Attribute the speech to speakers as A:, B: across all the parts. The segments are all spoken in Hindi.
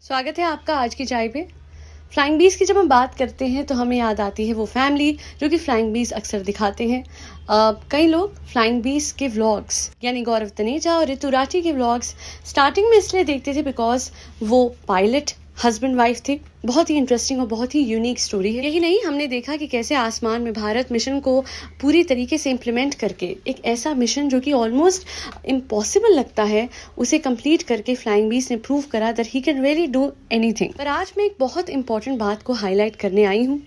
A: स्वागत है आपका आज की चाय पे। फ्लाइंग बीस की जब हम बात करते हैं तो हमें याद आती है वो फैमिली जो कि फ्लाइंग बीस अक्सर दिखाते हैं। कई लोग फ्लाइंग बीस के व्लॉग्स यानी गौरव तनेजा और ऋतु राठी के व्लॉग्स स्टार्टिंग में इसलिए देखते थे बिकॉज वो पायलट हस्बैंड वाइफ थे। बहुत ही इंटरेस्टिंग और बहुत ही यूनिक स्टोरी है। यही नहीं, हमने देखा कि कैसे आसमान में भारत मिशन को पूरी तरीके से इम्प्लीमेंट करके एक ऐसा मिशन जो कि ऑलमोस्ट इम्पॉसिबल लगता है उसे कंप्लीट करके फ्लाइंग बीस ने प्रूव करा that he can really do anything. पर आज मैं एक बहुत इंपॉर्टेंट बात को हाईलाइट करने आई हूँ।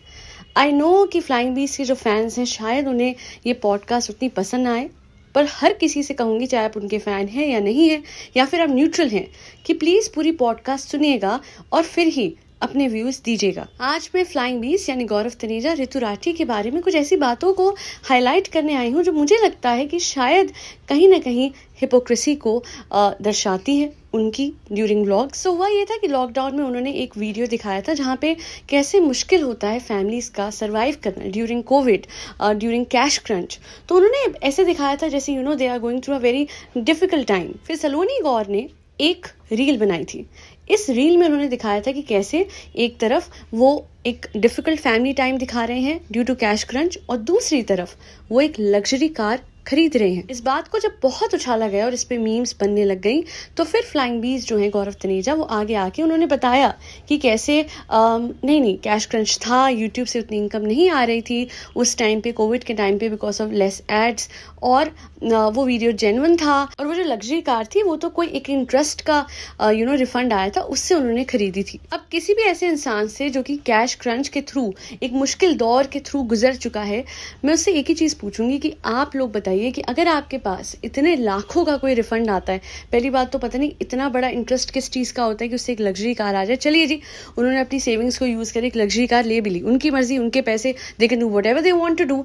A: आई नो कि फ्लाइंग बीस के जो फैंस हैं शायद उन्हें ये पॉडकास्ट उतनी पसंद ना आए, पर हर किसी से कहूंगी, चाहे आप उनके फैन हैं या नहीं हैं या फिर आप न्यूट्रल हैं, कि प्लीज पूरी पॉडकास्ट सुनिएगा और फिर ही अपने व्यूज दीजिएगा। आज मैं फ्लाइंग बीस यानी गौरव तनेजा ऋतु राठी के बारे में कुछ ऐसी बातों को हाईलाइट करने आई हूँ जो मुझे लगता है कि शायद कहीं ना कहीं हिपोक्रेसी को दर्शाती है उनकी ड्यूरिंग व्लॉग। सो हुआ ये था कि लॉकडाउन में उन्होंने एक वीडियो दिखाया था जहाँ पे कैसे मुश्किल होता है फैमिलीज का सरवाइव करना during covid, during cash crunch. तो उन्होंने ऐसे दिखाया था जैसे they are going through a very difficult time. फिर सलोनी गौर ने एक रील बनाई थी। इस रील में उन्होंने दिखाया था कि कैसे एक तरफ वो एक डिफिकल्ट फैमिली टाइम दिखा रहे हैं ड्यू टू कैश क्रंच और दूसरी तरफ वो एक लग्जरी कार खरीद रहे हैं। इस बात को जब बहुत उछाला गया और इस पे मीम्स बनने लग गई तो फिर फ्लाइंग बीस जो है गौरव तनेजा वो आगे आके उन्होंने बताया कि कैसे नहीं कैश क्रंच था, यूट्यूब से उतनी इनकम नहीं आ रही थी उस टाइम पे, कोविड के टाइम पे, बिकॉज ऑफ लेस एड्स, और वो वीडियो जेन्युइन था। और वो जो लग्जरी कार थी वो तो कोई एक इंटरेस्ट का रिफंड आया था उससे उन्होंने खरीदी थी। अब किसी भी ऐसे इंसान से जो कि कैश क्रंच के थ्रू एक मुश्किल दौर के थ्रू गुजर चुका है, मैं उससे एक ही चीज पूछूंगी कि आप लोग बताइए कि अगर आपके पास इतने लाखों का कोई रिफंड आता है, पहली बात तो पता नहीं इतना बड़ा इंटरेस्ट किस चीज का होता है कि उससे एक लग्जरी कार आ जाए। चलिए जी, उन्होंने अपनी सेविंग्स को यूज कर एक लग्जरी कार ले भी ली, उनकी मर्जी, उनके पैसे, they can do whatever they want to do.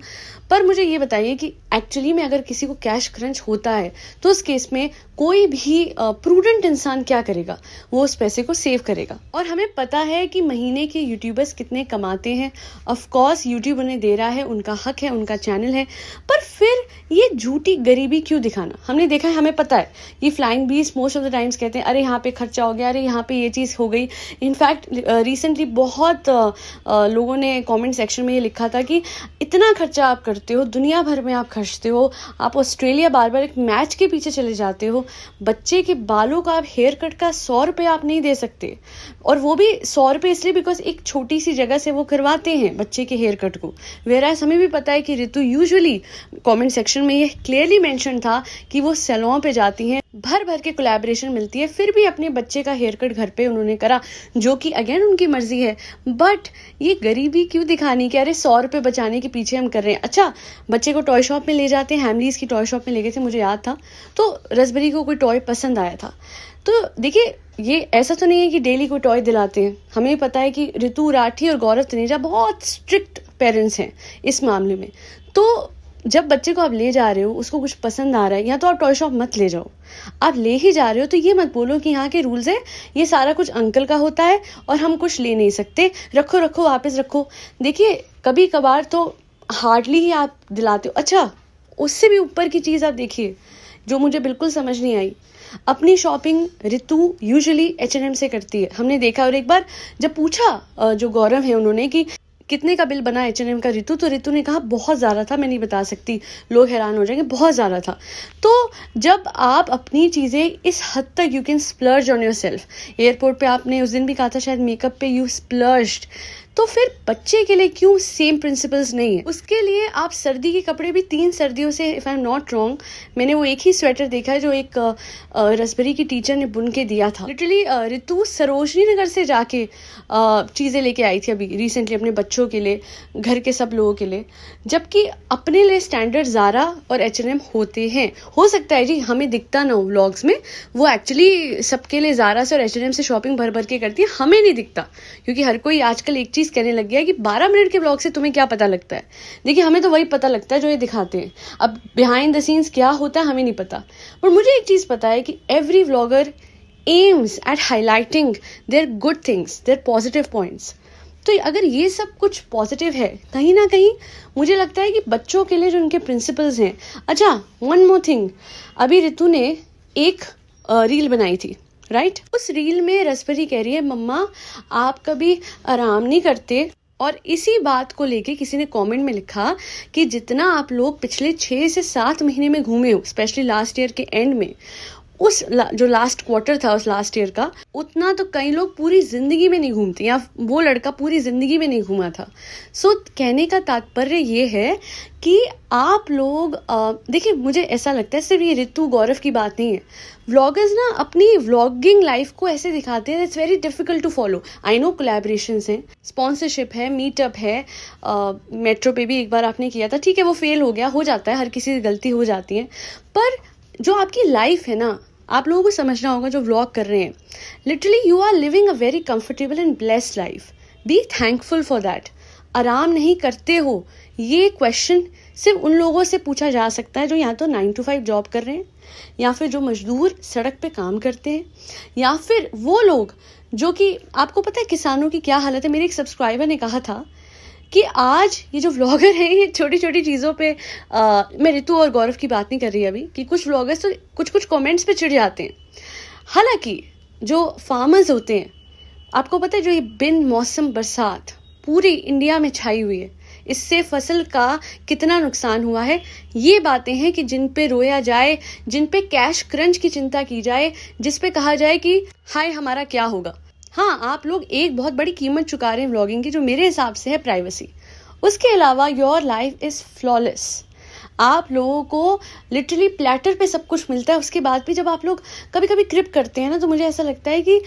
A: पर मुझे ये बताइए कि एक्चुअली में अगर किसी को कैश क्रंच होता है तो उस केस में कोई भी प्रूडेंट इंसान क्या करेगा? वो उस पैसे को सेव करेगा। और हमें पता है कि महीने के यूट्यूबर्स कितने कमाते हैं। ऑफ कोर्स यूट्यूब उन्हें दे रहा है, उनका हक है, उनका चैनल है, पर फिर ये झूठी गरीबी क्यों दिखाना? हमने देखा है, हमें पता है, ये फ्लाइंग बीस मोस्ट ऑफ द टाइम्स कहते हैं अरे यहाँ पे खर्चा हो गया, अरे यहाँ पे ये चीज हो गई। इनफैक्ट रिसेंटली बहुत लोगों ने कमेंट सेक्शन में ये लिखा था कि इतना खर्चा आप करते हो, दुनिया भर में आप खर्चते हो, आप ऑस्ट्रेलिया बार बार एक मैच के पीछे चले जाते हो, बच्चे के बालों का आप हेयर कट का 100 रुपये आप नहीं दे सकते, और वो भी 100 रुपये इसलिए बिकॉज एक छोटी सी जगह से वो करवाते हैं बच्चे के हेयर कट को। वेराज हमें भी पता है कि ऋतु यूजुअली कमेंट सेक्शन में ये क्लियरली मेंशन था कि वो सैलून पे जाती हैं, भर भर के कोलैबोरेशन मिलती है, फिर भी अपने बच्चे का हेयर कट घर पे उन्होंने करा, जो कि अगेन उनकी मर्जी है। बट ये गरीबी क्यों दिखानी कि अरे 100 रुपये बचाने के पीछे हम कर रहे हैं? अच्छा, बच्चे को टॉय शॉप में ले जाते हैं, हैमलीज की टॉय शॉप में ले गए थे, मुझे याद था, तो रसबरी को कोई टॉय पसंद आया था। तो देखिए, ये ऐसा तो नहीं है कि डेली कोई टॉय दिलाते हैं। हमें पता है कि ऋतु राठी और गौरव तनेजा बहुत स्ट्रिक्ट पेरेंट्स हैं इस मामले में। तो जब बच्चे को आप ले जा रहे हो, उसको कुछ पसंद आ रहा है, या तो आप टॉय शॉप मत ले जाओ। आप ले ही जा रहे हो तो ये मत बोलो कि यहाँ के रूल्स है, ये सारा कुछ अंकल का होता है और हम कुछ ले नहीं सकते, रखो रखो वापस रखो। देखिए, कभी कभार तो हार्डली ही आप दिलाते हो। अच्छा, उससे भी ऊपर की चीज़ आप देखिए जो मुझे बिल्कुल समझ नहीं आई। अपनी शॉपिंग ऋतु यूजुअली H&M से करती है, हमने देखा। और एक बार जब पूछा जो गौरव है उन्होंने कि कितने का बिल बना H&M का ऋतु, तो ऋतु ने कहा बहुत ज़्यादा था, मैं नहीं बता सकती, लोग हैरान हो जाएंगे, बहुत ज़्यादा था। तो जब आप अपनी चीज़ें इस हद तक you can splurge on your self, airport पे आपने उस दिन भी कहा था शायद मेकअप पे यू स्प्लर्ज्ड, तो फिर बच्चे के लिए क्यों सेम प्रिंसिपल्स नहीं है? उसके लिए आप सर्दी के कपड़े भी 3 सर्दियों से, if I am not wrong, मैंने वो एक ही स्वेटर देखा है जो एक रसबरी की टीचर ने बुन के दिया था। लिटरली ऋतु सरोजनी नगर से जाके चीज़ें लेके आई थी अभी रिसेंटली अपने बच्चों के लिए, घर के सब लोगों के लिए, जबकि अपने लिए स्टैंडर्ड ज़ारा और H&M होते हैं। हो सकता है जी हमें दिखता ना हो व्लॉग्स में, वो एक्चुअली सबके लिए ज़ारा से और H&M से शॉपिंग भर भर के करती है, हमें नहीं दिखता, क्योंकि हर कोई आजकल एक चीज़ कहने लग गया है कि 12 मिनट के व्लॉग से तुम्हें क्या पता लगता है। देखिए, हमें तो वही पता लगता है जो ये दिखाते हैं, अब बिहाइंड द सीन्स क्या होता है हमें नहीं पता। पर मुझे एक चीज़ पता है कि every vlogger aims at highlighting their good things, their positive points. तो अगर ये सब कुछ पॉजिटिव है, कहीं ना कहीं मुझे लगता है कि बच्चों के लिए जो उनके प्रिंसिपल्स हैं। अच्छा, वन मोर थिंग, अभी ऋतु ने एक रील बनाई थी राइट? उस रील में रसपरी कह रही है, मम्मा आप कभी आराम नहीं करते। और इसी बात को लेके किसी ने कमेंट में लिखा कि जितना आप लोग पिछले 6 से 7 महीने में घूमे हो, स्पेशली लास्ट ईयर के एंड में, जो लास्ट क्वार्टर था उस लास्ट ईयर का, उतना तो कई लोग पूरी जिंदगी में नहीं घूमते, या वो लड़का पूरी जिंदगी में नहीं घूमा था। सो कहने का तात्पर्य ये है कि आप लोग देखिए, मुझे ऐसा लगता है सिर्फ ये ऋतु गौरव की बात नहीं है। व्लॉगर्स ना अपनी व्लॉगिंग लाइफ को ऐसे दिखाते हैं, it's very difficult to follow. I know collaborations हैं, स्पॉन्सरशिप है, मीटअप है, मेट्रो पे भी एक बार आपने किया था, ठीक है वो फेल हो गया, हो जाता है, हर किसी से गलती हो जाती है। पर जो आपकी लाइफ है ना, आप लोगों को समझना होगा जो व्लॉग कर रहे हैं, literally you are living a very comfortable and blessed life. Be thankful for that. आराम नहीं करते हो, ये क्वेश्चन सिर्फ उन लोगों से पूछा जा सकता है जो या तो 9 to 5 जॉब कर रहे हैं, या फिर जो मजदूर सड़क पे काम करते हैं, या फिर वो लोग जो कि, आपको पता है किसानों की क्या हालत है। मेरे एक सब्सक्राइबर ने कहा था कि आज ये जो व्लॉगर हैं ये छोटी छोटी चीज़ों पे मैं ऋतु और गौरव की बात नहीं कर रही अभी, कि कुछ व्लॉगर्स तो कुछ कमेंट्स पे चिढ़ जाते हैं। हालांकि जो फार्मर्स होते हैं, आपको पता है जो ये बिन मौसम बरसात पूरी इंडिया में छाई हुई है, इससे फसल का कितना नुकसान हुआ है, ये बातें हैं कि जिन पे रोया जाए, जिन पे कैश क्रंच की चिंता की जाए, जिस पे कहा जाए कि हाय हमारा क्या होगा। हाँ, आप लोग एक बहुत बड़ी कीमत चुका रहे हैं व्लॉगिंग की, जो मेरे हिसाब से है प्राइवेसी। उसके अलावा योर लाइफ इज फ्लॉलेस। आप लोगों को लिटरली प्लेटर पे सब कुछ मिलता है। उसके बाद भी जब आप लोग कभी कभी क्रिप करते हैं ना, तो मुझे ऐसा लगता है कि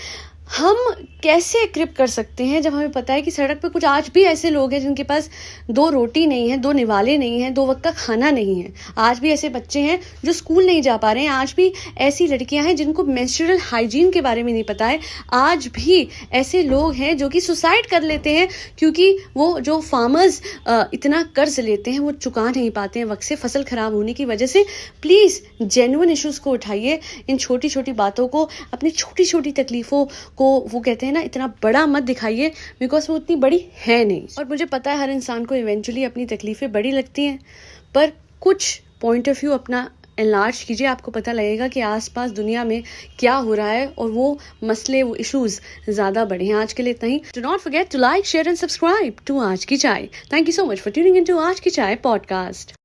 A: हम कैसे क्रिप कर सकते हैं जब हमें पता है कि सड़क पे कुछ आज भी ऐसे लोग हैं जिनके पास 2 रोटी नहीं है, 2 निवाले नहीं है, 2 वक्त का खाना नहीं है। आज भी ऐसे बच्चे हैं जो स्कूल नहीं जा पा रहे हैं। आज भी ऐसी लड़कियां हैं जिनको मेंस्ट्रुअल हाइजीन के बारे में नहीं पता है। आज भी ऐसे लोग हैं जो कि सुसाइड कर लेते हैं क्योंकि वो जो फार्मर्स इतना कर्ज लेते हैं वो चुका नहीं पाते हैं वक्त से, फसल खराब होने की वजह से। प्लीज़ जेन्युइन इश्यूज़ को उठाइए, इन छोटी छोटी बातों को, अपनी छोटी छोटी तकलीफ़ों को, वो कहते हैं ना, इतना बड़ा मत दिखाइए, बिकॉज वो उतनी बड़ी है नहीं। और मुझे पता है हर इंसान को इवेंचुअली अपनी तकलीफें बड़ी लगती हैं, पर कुछ पॉइंट ऑफ व्यू अपना एनलार्ज कीजिए, आपको पता लगेगा कि आसपास दुनिया में क्या हो रहा है और वो मसले, वो इश्यूज ज़्यादा बड़े हैं। आज के लिए इतना ही। Do not forget to like, share and subscribe to आज की चाय। Thank you so much for tuning in to आज की चाय पॉडकास्ट।